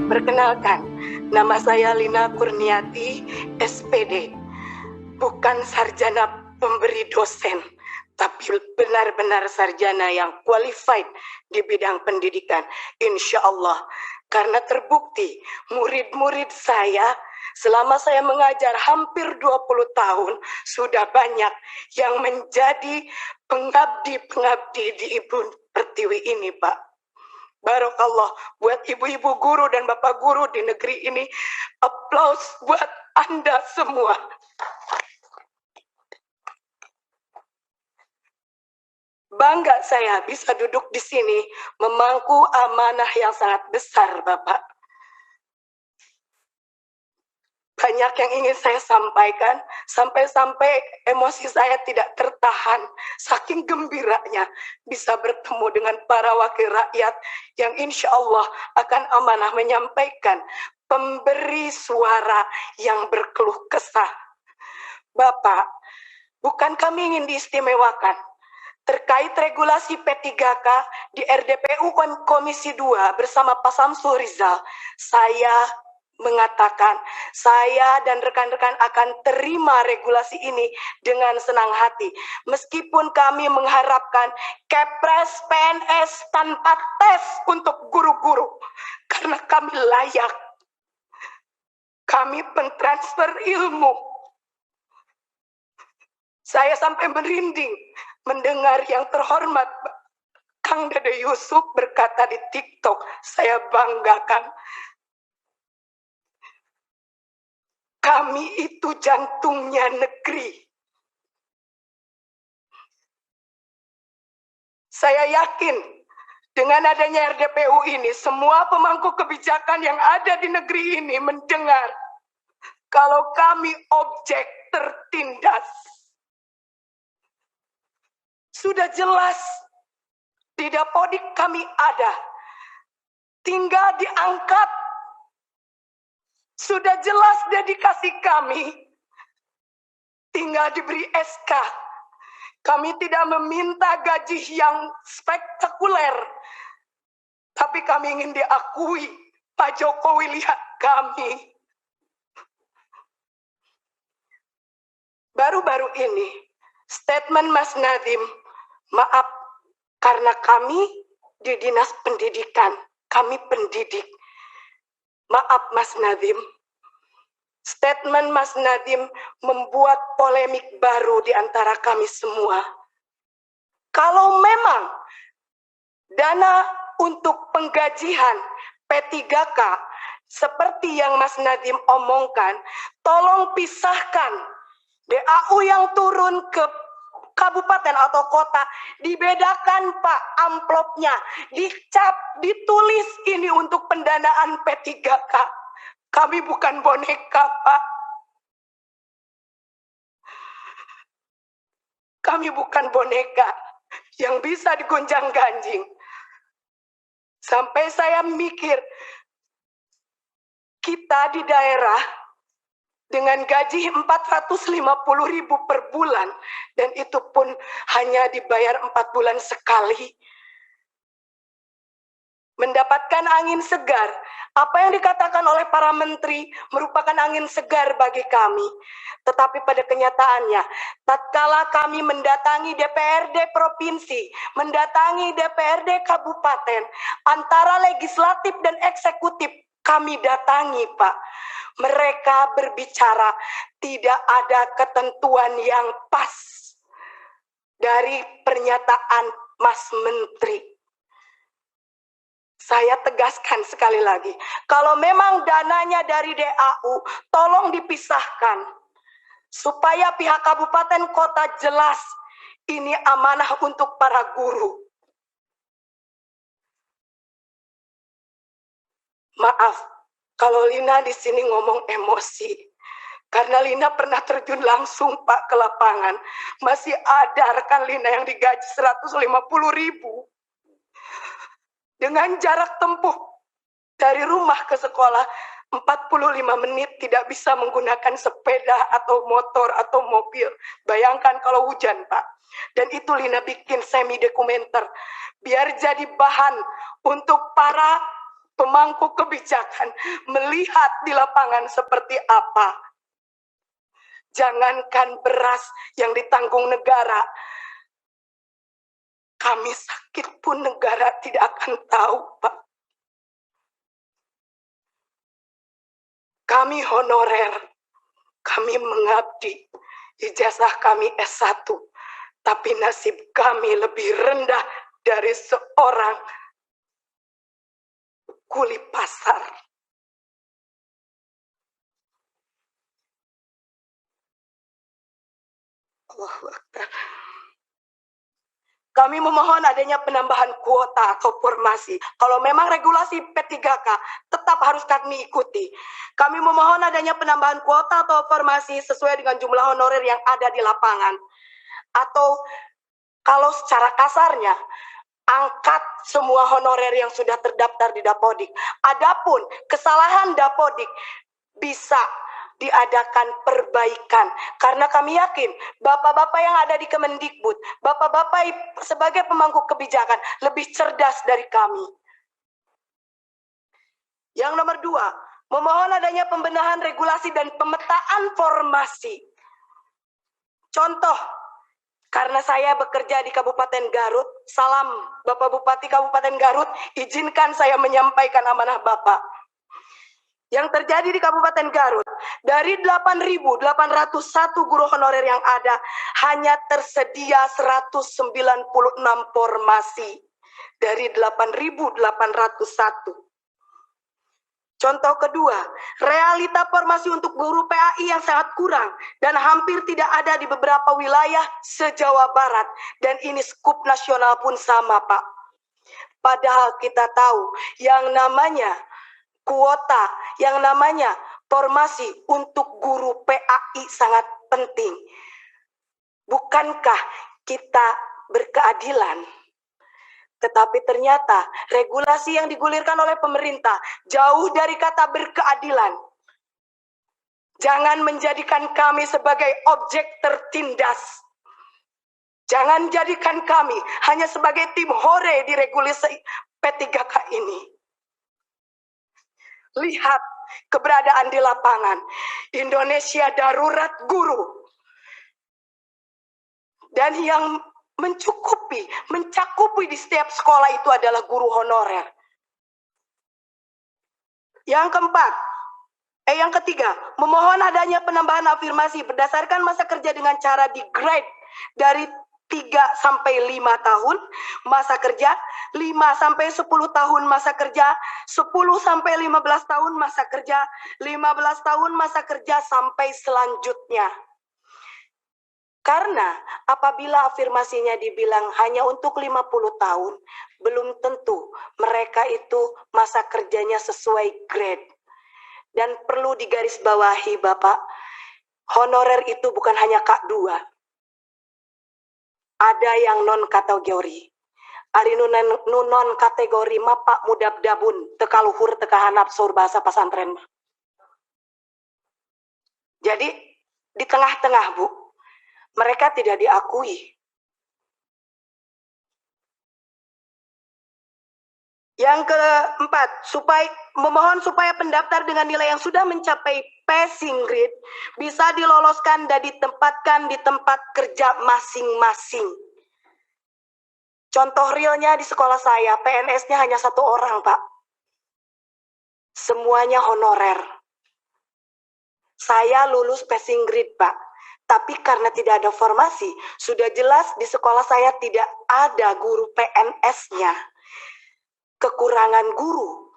Perkenalkan, nama saya Lina Kurniati, SPD. Bukan sarjana pemberi dosen, tapi benar-benar sarjana yang qualified di bidang pendidikan. Insya Allah, karena terbukti murid-murid saya selama saya mengajar hampir 20 tahun, sudah banyak yang menjadi pengabdi-pengabdi di Ibu Pertiwi ini, Pak. Barakallah buat ibu-ibu guru dan bapak guru di negeri ini. Aplaus buat Anda semua. Bangga saya bisa duduk di sini memangku amanah yang sangat besar, Bapak. Banyak yang ingin saya sampaikan, sampai-sampai emosi saya tidak tertahan, saking gembiranya bisa bertemu dengan para wakil rakyat yang insya Allah akan amanah menyampaikan pemberi suara yang berkeluh kesah. Bapak, bukan kami ingin diistimewakan. Terkait regulasi P3K di RDPU Komisi 2 bersama Pak Samsul Rizal, saya mengatakan saya dan rekan-rekan akan terima regulasi ini dengan senang hati. Meskipun kami mengharapkan Kepres PNS tanpa tes untuk guru-guru, karena kami layak. Kami pentransfer ilmu. Saya sampai merinding mendengar yang terhormat Kang Dede Yusuf berkata di TikTok, saya banggakan. Kami itu jantungnya negeri. Saya yakin dengan adanya RDPU ini, semua pemangku kebijakan yang ada di negeri ini mendengar kalau kami objek tertindas. Sudah jelas di Dapodik kami ada, tinggal diangkat. Sudah jelas dedikasi kami, tinggal diberi SK. Kami tidak meminta gaji yang spektakuler, tapi kami ingin diakui. Pak Jokowi lihat kami. Baru-baru ini, statement Mas Nadiem, maaf, karena kami di Dinas Pendidikan, kami pendidik. Maaf Mas Nadiem, statement Mas Nadiem membuat polemik baru di antara kami semua. Kalau memang dana untuk penggajian P3K seperti yang Mas Nadiem omongkan, tolong pisahkan DAU yang turun ke kabupaten atau kota, dibedakan Pak amplopnya, dicap, ditulis ini untuk pendanaan P3K. Kami bukan boneka, Pak. Kami bukan boneka yang bisa digonjang-ganjing. Sampai saya mikir, kita di daerah dengan gaji 450.000 per bulan, dan itu pun hanya dibayar 4 bulan sekali. Mendapatkan angin segar, apa yang dikatakan oleh para menteri merupakan angin segar bagi kami. Tetapi pada kenyataannya, tatkala kami mendatangi DPRD provinsi, mendatangi DPRD kabupaten, antara legislatif dan eksekutif, kami datangi, Pak. Mereka berbicara tidak ada ketentuan yang pas dari pernyataan Mas Menteri. Saya tegaskan sekali lagi, kalau memang dananya dari DAU, tolong dipisahkan. Supaya pihak kabupaten kota jelas, ini amanah untuk para guru. Maaf, kalau Lina di sini ngomong emosi, karena Lina pernah terjun langsung Pak ke lapangan. Masih ada rekan Lina yang digaji 150.000 dengan jarak tempuh dari rumah ke sekolah 45 menit, tidak bisa menggunakan sepeda atau motor atau mobil. Bayangkan kalau hujan, Pak. Dan itu Lina bikin semi dokumenter biar jadi bahan untuk para pemangku kebijakan melihat di lapangan seperti apa. Jangankan beras yang ditanggung negara, kami sakit pun negara tidak akan tahu, Pak. Kami honorer, kami mengabdi, ijazah kami S1, tapi nasib kami lebih rendah dari seorang kuli pasar. Allahu Akbar. Kami memohon adanya penambahan kuota atau formasi. Kalau memang regulasi P3K tetap harus kami ikuti. Kami memohon adanya penambahan kuota atau formasi sesuai dengan jumlah honorer yang ada di lapangan. Atau kalau secara kasarnya, angkat semua honorer yang sudah terdaftar di Dapodik. Adapun kesalahan Dapodik bisa diadakan perbaikan, karena kami yakin bapak-bapak yang ada di Kemendikbud, bapak-bapak sebagai pemangku kebijakan lebih cerdas dari kami. Yang nomor 2, memohon adanya pembenahan regulasi dan pemetaan formasi. Contoh, karena saya bekerja di Kabupaten Garut, salam Bapak Bupati Kabupaten Garut, izinkan saya menyampaikan amanah Bapak. Yang terjadi di Kabupaten Garut, dari 8.801 guru honorer yang ada, hanya tersedia 196 formasi dari 8.801. Contoh kedua, realita formasi untuk guru PAI yang sangat kurang dan hampir tidak ada di beberapa wilayah se-Jawa Barat, dan ini skup nasional pun sama, Pak. Padahal kita tahu yang namanya kuota, yang namanya formasi untuk guru PAI sangat penting. Bukankah kita berkeadilan? Tetapi ternyata regulasi yang digulirkan oleh pemerintah jauh dari kata berkeadilan. Jangan menjadikan kami sebagai objek tertindas. Jangan jadikan kami hanya sebagai tim hore di regulasi P3K ini. Lihat keberadaan di lapangan. Indonesia darurat guru. Dan yang mencakupi di setiap sekolah itu adalah guru honorer. Yang ketiga, memohon adanya penambahan afirmasi berdasarkan masa kerja dengan cara di grade dari 3 sampai 5 tahun masa kerja, 5 sampai 10 tahun masa kerja, 10 sampai 15 tahun masa kerja, 15 tahun masa kerja sampai selanjutnya. Karena apabila afirmasinya dibilang hanya untuk 50 tahun, belum tentu mereka itu masa kerjanya sesuai grade. Dan perlu digarisbawahi, Bapak, honorer itu bukan hanya K2. Ada yang non-kategori. Ari non kategori mapak mudab dabun tekaluhur tekahanap sur bahasa pesantren. Jadi di tengah-tengah, Bu, mereka tidak diakui. Yang keempat, memohon supaya pendaftar dengan nilai yang sudah mencapai passing grade bisa diloloskan dan ditempatkan di tempat kerja masing-masing. Contoh realnya di sekolah saya, PNS-nya hanya 1 orang, Pak. Semuanya honorer. Saya lulus passing grade, Pak. Tapi karena tidak ada formasi, sudah jelas di sekolah saya tidak ada guru PNS-nya. Kekurangan guru,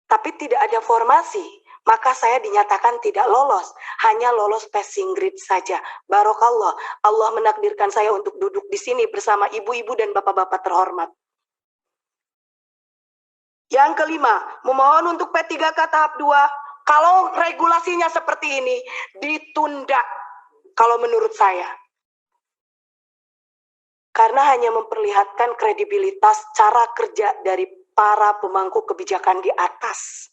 tapi tidak ada formasi, maka saya dinyatakan tidak lolos, hanya lolos passing grade saja. Barokallah, Allah menakdirkan saya untuk duduk di sini bersama ibu-ibu dan bapak-bapak terhormat. Yang kelima, memohon untuk P3K tahap 2, kalau regulasinya seperti ini, ditunda kalau menurut saya. Karena hanya memperlihatkan kredibilitas cara kerja dari para pemangku kebijakan di atas.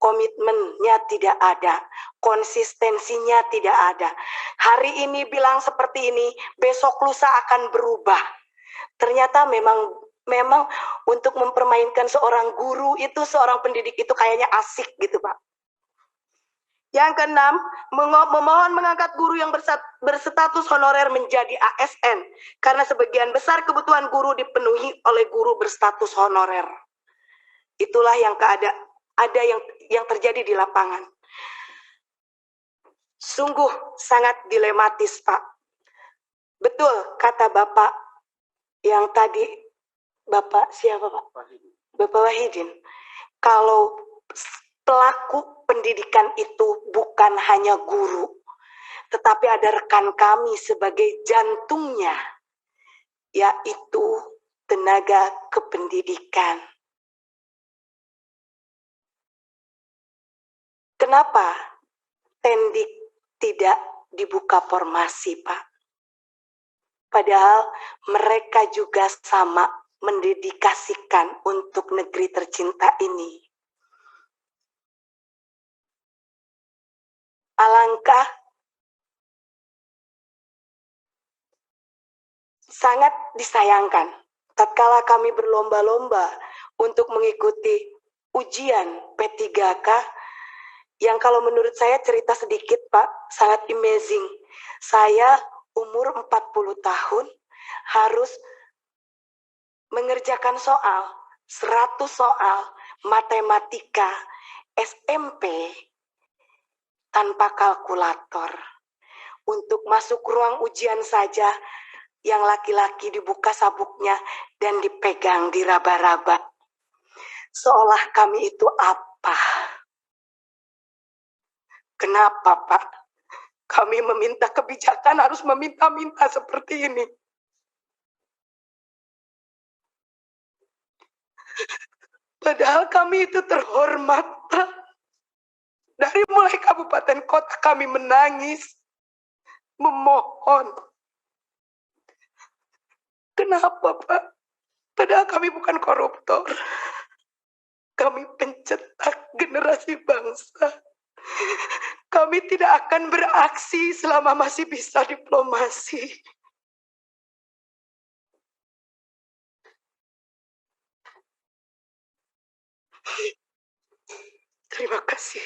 Komitmennya tidak ada, konsistensinya tidak ada. Hari ini bilang seperti ini, besok lusa akan berubah. Ternyata memang memang untuk mempermainkan seorang guru itu, seorang pendidik itu kayaknya asik gitu Pak. Yang keenam, memohon mengangkat guru yang berstatus honorer menjadi ASN karena sebagian besar kebutuhan guru dipenuhi oleh guru berstatus honorer. Itulah yang ada yang terjadi di lapangan. Sungguh sangat dilematis, Pak. Betul kata Bapak yang tadi, Bapak siapa Pak? Bapak Wahidin. Kalau pelaku pendidikan itu bukan hanya guru, tetapi ada rekan kami sebagai jantungnya, yaitu tenaga kependidikan. Kenapa Tendik tidak dibuka formasi, Pak? Padahal mereka juga sama mendedikasikan untuk negeri tercinta ini. Alangkah sangat disayangkan tatkala kami berlomba-lomba untuk mengikuti ujian P3K yang kalau menurut saya cerita sedikit Pak, sangat amazing. Saya umur 40 tahun harus mengerjakan soal, 100 soal matematika SMP tanpa kalkulator. Untuk masuk ruang ujian saja, yang laki-laki dibuka sabuknya dan dipegang diraba-raba. Seolah kami itu apa? Kenapa, Pak? Kami meminta kebijakan harus meminta-minta seperti ini. Padahal kami itu terhormat, Pak. Dari mulai kabupaten kota kami menangis, memohon. Kenapa, Pak? Padahal kami bukan koruptor. Kami pencetak generasi bangsa. Kami tidak akan beraksi selama masih bisa diplomasi. Terima kasih.